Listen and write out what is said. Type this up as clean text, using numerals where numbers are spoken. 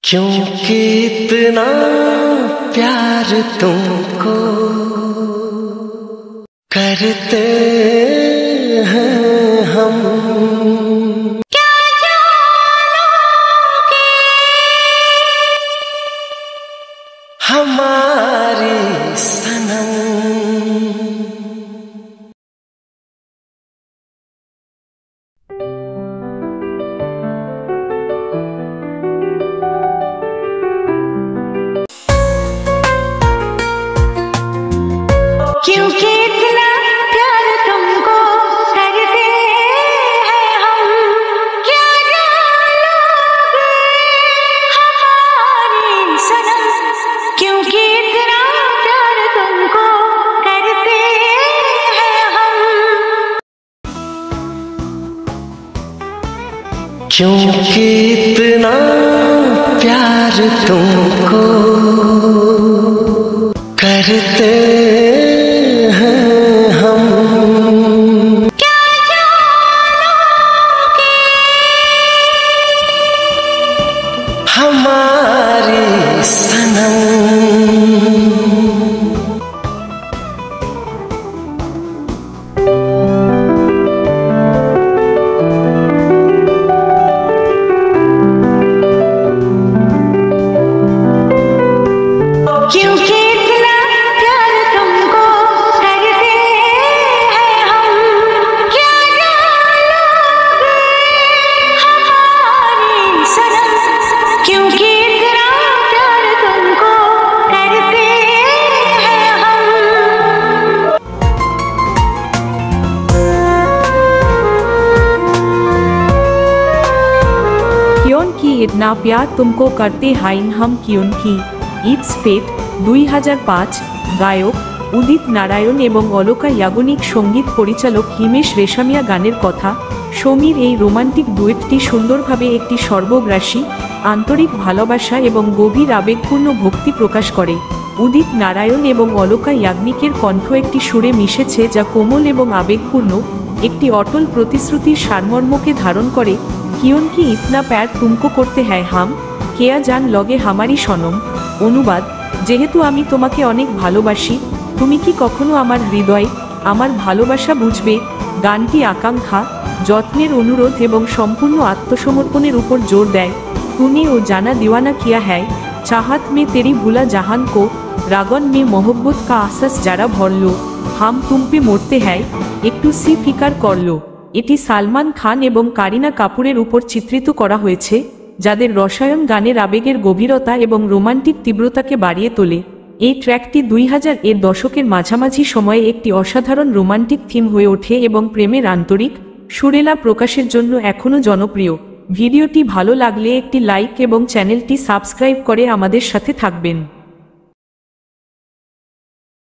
क्योंकि इतना प्यार तुमको करते हैं हम। हमारी सनम क्योंकि इतना प्यार तुमको करते हैं हम, क्या जालोगे हमारी सनम। क्योंकि इतना प्यार तुमको करते हैं हम। क्योंकि इतना प्यार तुमको करते हैं हम। क्या जालोगे हमारी सनम क्योंकि इतना प्यार तुमको करते हैं हम, क्या जालोगे हमारी सनम। क्योंकि इतना प्यार तुमको करते हैं हम। क्योंकि इतना प्यार तुमको करते हैं हम। क्योंकि ইটস ফেট 2005। গায়ক উদিত নারায়ণ এবং অলকা ইয়াগনিক, সঙ্গীত পরিচালক হিমেশ রেশমিয়া। গানের কথা সমীর। এই রোমান্টিক ডুয়েটটি সুন্দরভাবে একটি সর্বগ্রাসী, আন্তরিক ভালোবাসা এবং গভীর আবেগপূর্ণ ভক্তি প্রকাশ করে। উদিত নারায়ণ এবং অলকা ইয়াগনিকের কণ্ঠ একটি সুরে মিশেছে যা কোমল এবং আবেগপূর্ণ, একটি অটল প্রতিশ্রুতির সারমর্মকে ধারণ করে। क्योंकि इतना प्यार तुमको करते हैं हम, क्या जान लगे हमारी सनम। অনুবাদ, যেহেতু আমি তোমাকে অনেক ভালোবাসি, তুমি কি কখনো আমার হৃদয়, আমার ভালোবাসা বুঝবে। গানটি আকাঙ্ক্ষা, যত্নের অনুরোধ এবং সম্পূর্ণ আত্মসমর্পণের উপর জোর দেয়। तूने ও জানা दीवाना किया है, चाहत में तेरी भूला जहान को, रागन में मोहब्बत का आसास যারা ভরলো, হাম তুম পে মরতে হ্যায়, একটু সি ফিকার করলো। এটি সালমান খান এবং কারিনা কাপুরের উপর চিত্রিত করা হয়েছে, যাদের রসায়ন গানের আবেগের গভীরতা এবং রোমান্টিক তীব্রতাকে বাড়িয়ে তোলে। এই ট্র্যাকটি 2000-এর দশকের মাঝামাঝি সময়ে একটি অসাধারণ রোমান্টিক থিম হয়ে ওঠে এবং প্রেমের আন্তরিক, সুরেলা প্রকাশের জন্য এখনও জনপ্রিয়। ভিডিওটি ভালো লাগলে একটি লাইক এবং চ্যানেলটি সাবস্ক্রাইব করে আমাদের সাথে থাকবেন।